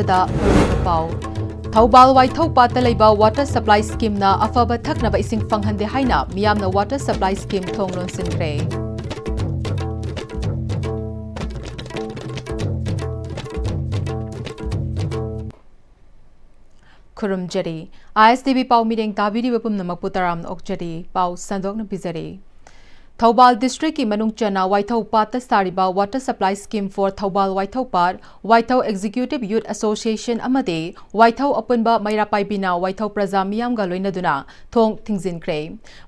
ꯑꯃꯗ ꯄꯥꯎ ꯊꯧꯕꯥꯜ ꯋꯥꯏꯊꯧꯄꯥꯠꯇ ꯂꯩꯕ ꯋꯥꯇꯔ ꯁꯄ꯭ꯂꯥꯏ ꯁ꯭ꯀꯤꯝꯅ ꯑꯐꯕ ꯊꯛꯅꯕ ꯏꯁꯤꯡ ꯐꯪꯍꯟꯗꯦ ꯍꯥꯏꯅ ꯃꯤꯌꯥꯝꯅ ꯋꯥꯇꯔ ꯁꯄ꯭ꯂꯥꯏ ꯁ꯭ꯀꯤꯝ ꯊꯣꯡ ꯂꯣꯟꯁꯤꯟꯈ꯭ꯔꯦ꯫ ꯈꯨꯔꯨꯝꯖꯔꯤ Am-Istv ꯄꯥꯎ ꯃꯤꯔꯦꯡ ꯇꯥꯕꯤꯔꯤꯕ ꯄꯨꯝꯅꯃꯛꯄꯨ ꯇꯔꯥꯝꯅ ꯑꯣꯛꯆꯔꯤ꯫ ꯄꯥꯎ ꯁꯟꯗꯣꯛꯅ ꯄꯤꯖꯔꯤ꯫ Thobal District ki Manung Chana Waithaupat Sariba Water Supply Scheme for Thobal Waithaupat Waithau Executive Youth Association Amade Waithau Apunba Mairapai Bina Waithau Praja Miyam ga loinaduna thong thingzinkre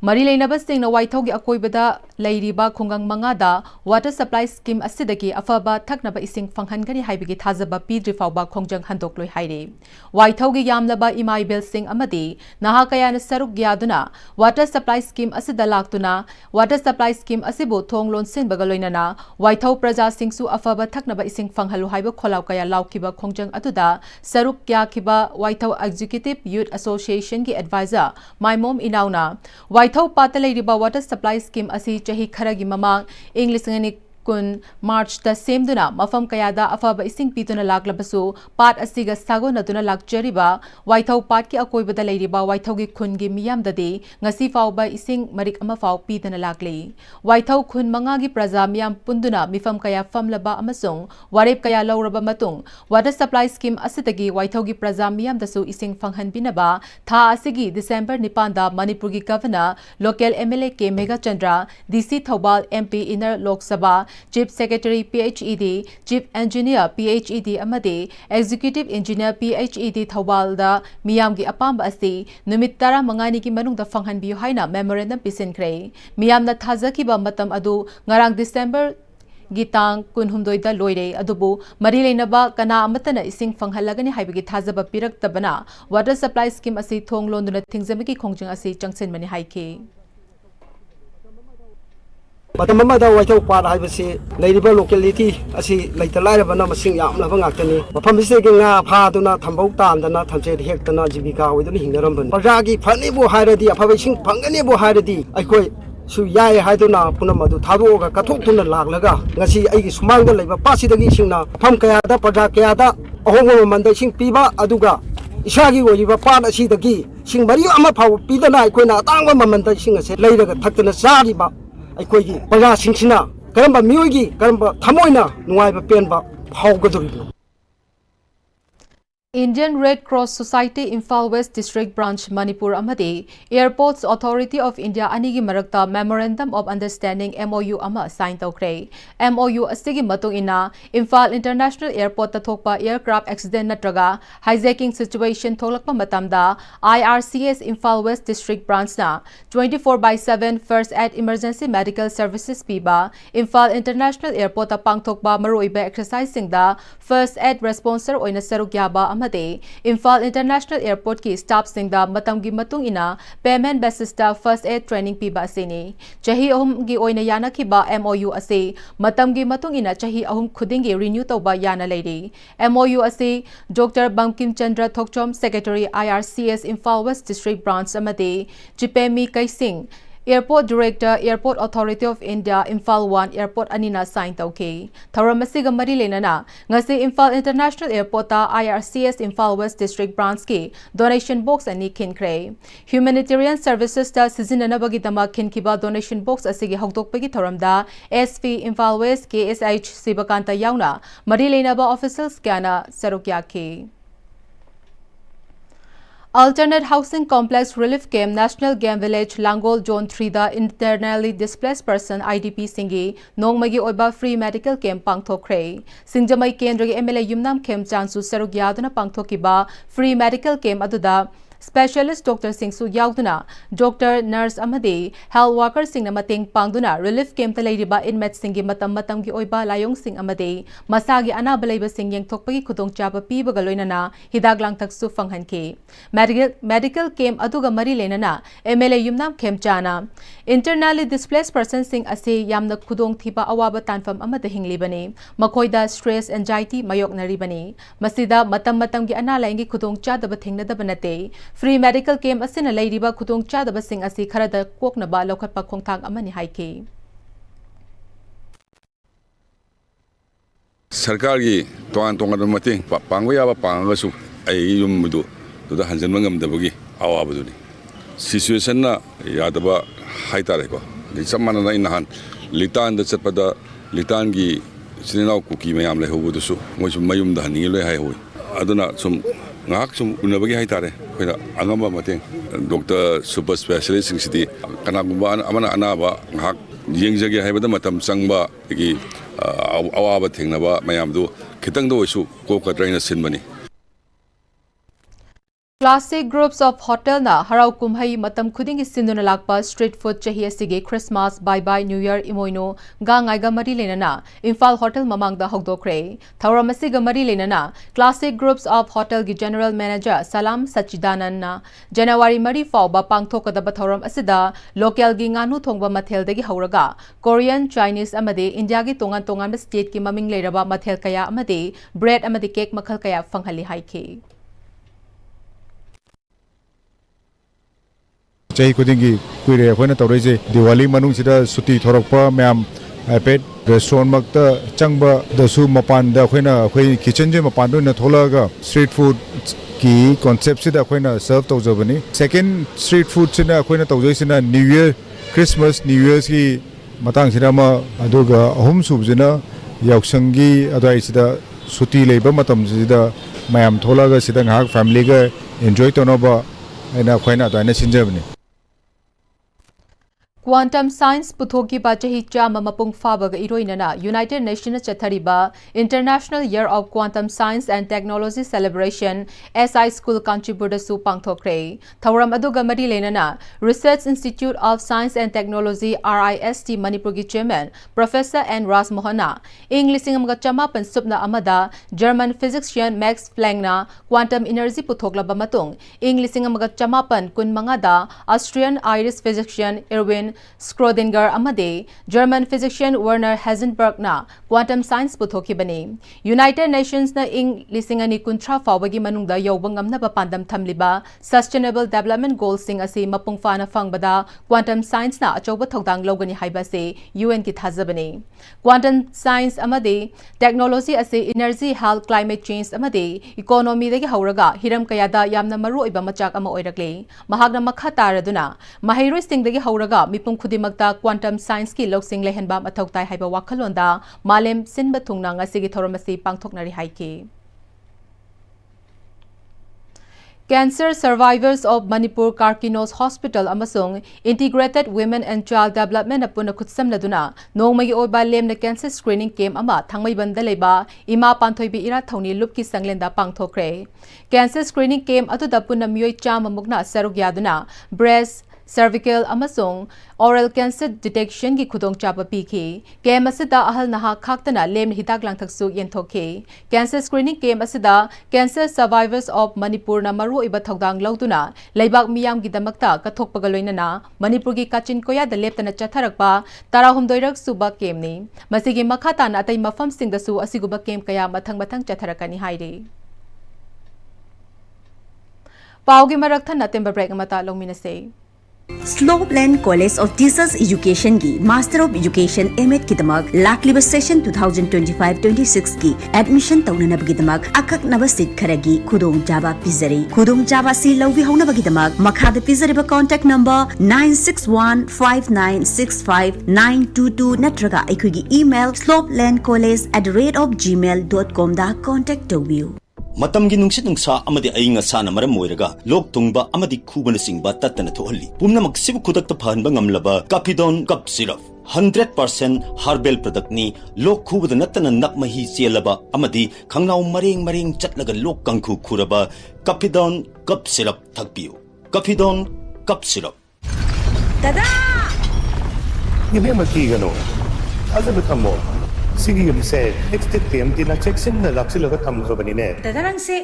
Mari leinaba singna Waithau gi akoibada leiriba khungang mangada Water Supply Scheme asidagi afaba thaknaba ising fanghangani haibigi thajaba pidri fawba khongjang handokloi haire Waithau gi yamlaba imaibel sing amade naha kayana saruk gyaduna Water Supply Scheme asida laktuna Water Supply Scheme asibu thong lonsin bagaloinana Waithau Praja Singsu afaba thaknaba ising fanghalu haiba kholaw kaya laukiba khongjang atuda saruk kya kiba Waithau Executive Youth Association ki advisor Maimom Inauna Waithau patalai riba Water Supply Scheme asi chahi kharagi mamang English ngani kun March ta semduna mafam kayada afaba ising pituna laklabasu pat asiga sago natuna lakjariba Waithau pat ki akoibada leiriba Waithau gi khun gi miyam dadi ngasi fawba ising marik ama faw pitana lakli Waithau khun manga gi praja miyam punduna mifam kaya famlaba amasung warep kaya lawraba matung Water Supply Scheme asidagi Waithau gi praja miyam dasu ising fanghan binaba tha asigi December 9 da Manipur gi Governor local MLA ke Mega Chandra DC Thobal MP Inner Lok Sabha Chief Secretary PHED, Chief Engineer PHED amade Executive Engineer PHED Thobal da miyam gi apamba asi numit tara mangani ki manung da fanghanbiyu haina memorandum pisinkre miyam na thajakiba matam adu ngarang December gitang kunhumdoi da loire adubu mari leinaba kana amatana ising fanghalagani haibigi thajaba piraktabana Water Supply Scheme asi thong londuna thingzamiki khongjang asi changsen mani haike Matamamada Waithau Pat haibasi leiriba locality asi leita lairabana masing yamlaba ngaktani mafam isege nga phaduna thambau tamdana thamche hektana jibika oiduna hingnaramban prajagi phanibu hairadi afabai sing phangani bu hairadi aikoi su yai haiduna punamadu thadoga kathokthuna laglaga ngasi aigi sumangda leiba pasidagi singna pham kayada praja kayada ahongo manda sing piba aduga isagi oiba pat asidagi sing mari ama phaw pidana aikoina atangba mamanda sing ase leiraga thaktana sariba ꯑꯩꯈꯣꯏꯒꯤ ꯄ꯭ꯔꯖꯥꯁꯤꯡꯁꯤꯅ ꯀꯔꯝꯕ ꯃꯤꯑꯣꯏꯒꯤ ꯀꯔꯝꯕ ꯊꯃꯣꯏꯅ ꯅꯨꯡꯉꯥꯏꯕ ꯄꯦꯟꯕ ꯐꯥꯎꯒꯗꯧꯔꯤꯕꯅꯣ Indian Red Cross Society Imphal West District Branch Manipur amade Airports Authority of India anigi marakta Memorandum of Understanding MOU ama sign tawkre MOU asigi matung ina Imphal International Airport ta thokpa aircraft accident natraga hijacking situation tholakpa matamda IRCS Imphal West District Branch na 24/7 First Aid Emergency Medical Services piba Imphal International Airport ta pangthokpa maroiba exercise singda First Aid Responder oina saruk yaba amade Imphal International Airport ki staff singda matamgi matung ina payment basis ta first aid training piba asini chahi ahum gi oina yana khiba MOU ase matamgi matung ina chahi ahum khudingi renew tawba yana leiri MOU ase Dr. Bankim Chandra Thokchom Secretary IRCS Imphal West District Branch amade Chipemi Kaising Airport Director Airport Authority of India Imphal 1 Airport anina sign tawke tharamasiga mari lenana ngasi Imphal International Airport ta IRCS Imphal West District Branch ki donation box ani khinkre Humanitarian Services ta sizinanabagi dama khinkiba donation box asigi hawdokpagi thoramda SV Imphal West KSH Sibakanta yauna mari lenaba officials kyana sarukya ke Alternate Housing Complex Relief Camp National Game Village Langol Zone 3 da internally displaced person IDP singi nongmagi oiba free medical camp pangthokre Singjamai Kendra gi MLA Yumnam Khem Chansu Saruk Yaduna pangthokiba free medical camp aduda Specialist Dr. Singsu Yauduna, Dr. Nurse Amade, Health Worker Singna Mateng Pangduna, Relief Camp Talariba Inmet Singi Matam Gi Oiba Layong Sing Amade, Masagi Anabalaba Sing Yang Tokpagi Kudong Chapa Piba Galoinana, Hidaglang Taksu Fanghanke. Medical Camp Aduga Mari Lenana, MLA Yumnam Kem Chana. Internally displaced person Sing Ase Yamna Kudong Thiba Awaba Tanfam Amada Hinglibani, Makoida Stress Anxiety Mayok Naribani, Masida Matam Gi Analangi Kudong Chadaba Thingnabanate. Free medical camp asina leiriba khudong chadaba sing asi kharada koknaba lokhatpa khongthang amani haike सरकार की तोान मतें पांग याब पांगसु युमदू हंजन गमदबी अवाबदुनी situation Yadav हाइतारेको चप माना नहान लिटान चटपद लिटान की Chenab cookie ma'am लेहबदूसु मोई मयूम हनी लो high सूम सूम उनबगी हाइतारे अखोना अंगम मतें डॉक्टर सुपर स्पेशलिस्ट कनागुब अनाब येंजगे है चंब अवाब थेंब ma'am खितंग कोकद्रैन सिंबनी Classic groups of hotel na harau kumhai matam khuding sinduna lakpa street food chahi asige Christmas bye bye New Year imoino ga ngai ga mari lenana Imphal hotel mamang da hogdokre thauram asiga mari lenana Classic groups of hotel gi general manager Salam Sachidanan na January mari fawba pangthokadaba thauram asida local gi nganu thongba mathel dagi hauraga Korean Chinese amade India gi tongan tongan state ki maming leiraba mathel kaya amade bread amade cake makhal kaya fanghali haike Jai Kudingi, Quire, when a Torrese, Diwali Manusida, Suti, Torokpa, Mam, Iped, restaurant Makta, Changba, the Su Mapan, the Quena, kitchen gym, Mapandu, Natolaga, street food key concepts that Quena served Tozavani. Second, street food in a Quena Tozasina, New Year, Christmas, New Year's key, Matang Sinama, Aduga, home subzina, Yaksangi, Adaisida, Suti labor Matamzida, Mayam Tolaga, Sidang family, enjoy Tonoba, and a Quena, Dynasty in Germany. Quantum Science Puthoki Pachahi Chama Mapung Fabaga Iroinana, United Nations Chathariba, International Year of Quantum Science and Technology Celebration, SI School Contributor Su Pangthokre, Thauram Aduga Marilenana, Research Institute of Science and Technology, RIST Manipuri Chairman, Professor N. Ras Mohana, English Chamapan Subna Amada, German physician Max Planckna, Quantum Energy Puthokla Bamatung, English Chamapan Kun Mangada, Austrian Irish physician Erwin Schrödinger amade German physician Werner Heisenberg na quantum science puthokibani United Nations na ing lisingani kuntra fawagi manungda yobang na pandam thamliba sustainable development goals sing asi mapungfa na fangbada quantum science na achoba thogdang logani haiba se UN ki thazabani quantum science amade technology asi energy health climate change amade economy dagi hauraga hiram kayada yamna maru iba machak ama oirakle mahagna makha taraduna mahairoi sing dagi hauraga Mipung Kudimakta Quantum Science ki Loksing Lehenba Matoktai Haiba Wakalonda, Malem Sinba Tungnang Asigi Thoramasi Pangtoknari Haiki. Cancer survivors of Manipur Karkinos Hospital amasung Integrated Women and Child Development apuna kutsam laduna nongmagi oba lem na cancer screening camp ama thangmai banda leba ima panthoibi ira thoni lupki sanglenda pangthokre cancer screening camp atu dapuna myoi chama mugna saruk yaduna breast cervical amasung oral cancer detection gi khudong chapa pikhi kem asida ahal naha khaktana lem hitak langthaksu yenthoke cancer screening kem asida cancer survivors of Manipur na maru iba thogdang lauduna leibak miyam gi damakta kathokpaga loinana Manipur gi kachin koya da leptana chatharakpa tarahumdoirak suba kemni masigi makhatan atai mafam singdasu asiguba kem kaya mathang chatharakani haire paugi marakthana temba break amata longminase Slopeland College of Teachers Education की Master of Education M.Ed की दमाग लाखलिबा session 2025-26 की admission तौननब की दमाग अकक नव seat खरगी खुदोंग जाबा पिजरी खुदोंग जाबा सी लौवी हौनब की दमाग मखाद पिजरीबा कांटेक्ट नंबर 9615965922 नत्रगा अखुगी ईमेल slopelandcollege@gmail.com दा कांटेक्ट तौबियु मतम की नुंगसित नुंगसा अमदि अयिंग असाना मरम मोइरगा लोक तुंगबा अमदि खुबन सिंगबा तत्तन थोहल्ली पुमनमक सिबु खुदक्ता फहनबा ngamlaba Capidon Cup Syrup 100% herbal product ni lok khubada natana nakmahi chelaba amadi khangnaw maring chatlaga lok kangkhu khuraba Capidon Cup Syrup thakpiu Capidon Cup Syrup Dada Gibe makigano Azabu tamo Sige yung se next time tina check sin na laksila ka tamo ba ni ne Dadarang se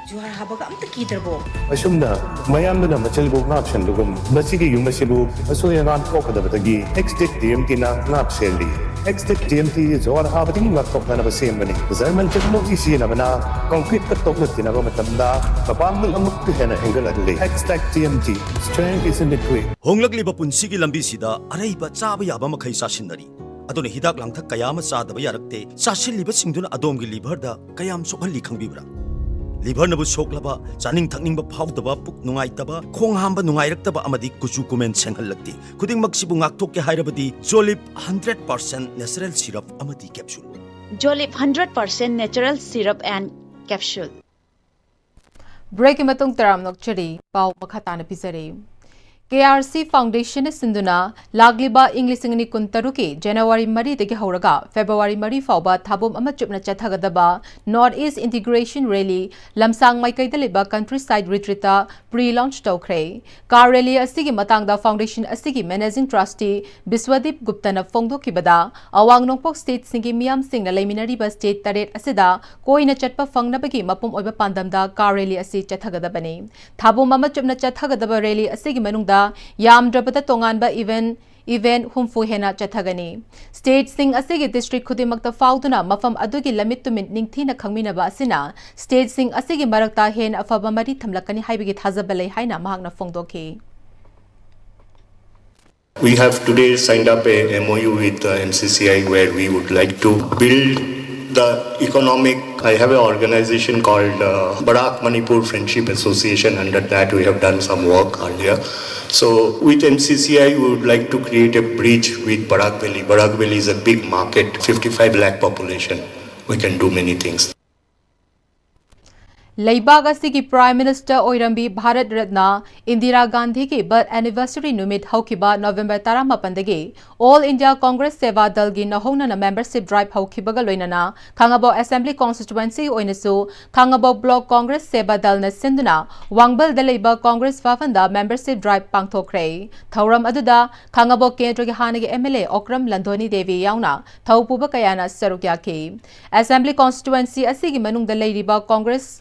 juhar habaga amta kiderbo Asum na mayam na machalbo ngapshan lugum masige yung masibu aso yang an ko kada batagi next time tina ngapseli next time ti juhar habati ngaptok na ba same bani zaman technology si na bana concrete ka tok na tina ba matamda kapam ng amuk ka na angle adli next TMT strength is in the quick honglakliba punsigi lambi sida araiba chaba yaba makhai sasinari aduna hidak langthak kayama sadaba yarakte chasilliba singduna adomgi liver da kayam sokhalli khangbibra liver nabu soklaba chaning thakningba phawdaba puk nungaitaba khong hamba nungairakta amadi kuchu kumen senghallakti khuding maksibu ngakthok ke hairabadi Jolip 100% natural syrup amadi capsule Jolip 100% natural syrup and capsule. Break matung taram nokchari pau makhatana pisare. KRC Foundation Sinduna Lagliba English Ingni Kuntaruki January Mari Degi Hauraga February Mari Fauba Thabum Ama Chupna Chathagadaba North East Integration Rally Lamsang Maikaidaliba Countryside Retreata pre-launch Tokre Car Rally Asigi Matangda Foundation Asigi Managing Trustee Biswadip Guptana Fongdo Kibada Awang Nongpok State Singi Miam Singh Laiminari Ba State Taret Asida Koina Chatpa Fangnabagi Mapum Oiba Pandamda Car Rally Asi Chathagadabani Thabum Ama Chupna Chathagadaba Rally Asigi Manungda Yam Drabata Tonganba event humfu hena chathagani state sing asigi district khudimakta fauduna mafam adugi lamit tumit ningthina khangminaba asina state sing asigi marakta hen afaba mari thamlakani haibigi thajabalai haina mahakna fongdoki. We have today signed up a MOU with MCCI where we would like to build the economic. I have an organization called Barak Manipur Friendship Association. Under that we have done some work earlier. So with MCCI we would like to create a bridge with Barak Valley. Barak Valley is a big market, 55 lakh population. We can do many things. Laibag asigi Prime Minister Oirambi Bharat Ratna Indira Gandhi ki birth anniversary numit haukiba November 18 dagi All India Congress Seva Dal gi nahona na membership drive haukibaga loinana Khangabo Assembly constituency oinasu Khangabo Block Congress Seva Dal na sinduna Wangbal Dalaiba Congress Fafanda membership drive pangthokre Thauram aduda Khangabo Kendra gi hanagi MLA Okram Landhoni Devi yauna thaupuba kayana sarukya ki Assembly constituency asigi manung dalairiba Congress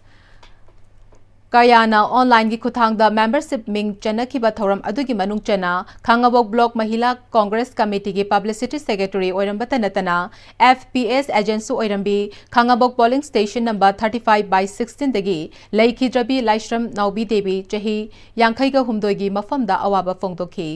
Kayana online gi khuthang da membership ming chana ki ba thoram adugi manung chana Khangabok Block Mahila Congress Committee gi Publicity Secretary oirambata natana FPS agency oirambi Khangabok polling station number 35/16 dagi Laikhidrabi Laishram Naubi Devi chahi yankhai ga humdoi gi mafam da awaba fongdokhi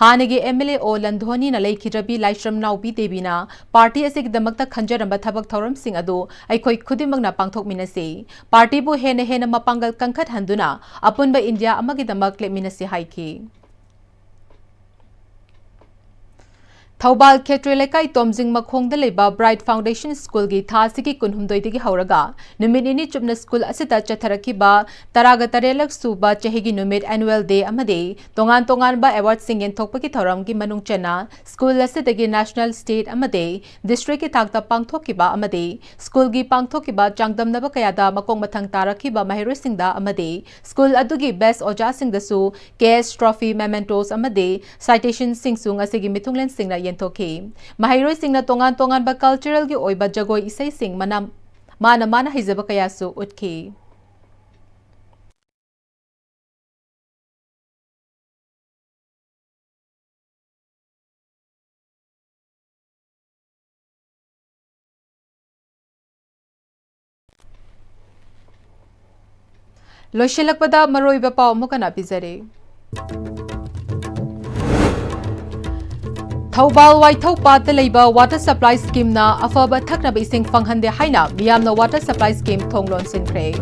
hanigi MLA o Landhoni na Laikhidrabi Laishram Naubi Devi na party asig damakta khanjaramba thabak thoram sing adu aikhoi khudimang na pangthok minasi party bu hena mapangal handuna apunba India amagidamak lepminasi haiki Thaubal Khetrelekai Tomjing Makhongda leba Bright Foundation School gi thasigi kunhumdoi digi hauraga numinini chupna school asita chatharakiba taraga tarelak suba chehigi numit annual day amade tongan ba award sing yenthokpaki thoram gi manung chana school asitagi national state amade district ki thakta pangthokiba amade school gi pangthokiba changdamnaba kayada makong mathang tarakiba mahiroi singda amade school adugi best oja singdasu case trophy mementos amade citation singsung asigi mithunglen singna yentoki mahiroi singna tongan ba cultural gi oiba jagoi isai sing mana hizaba kayasu utki Loishelakpada maroiba pau mukana bizare Thaubal Waithau Pat Leiba Water Supply Scheme na afaba thakna ba ising fanghande haina miyamna Water Supply Scheme thonglon sinkhre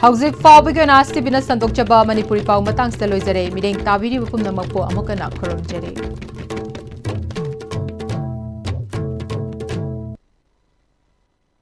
Hauzik Faubigan Am-Istv na sandokchaba Manipuri pau matang sa loizare mireng tabiri bupum namakpo amukana khorom jare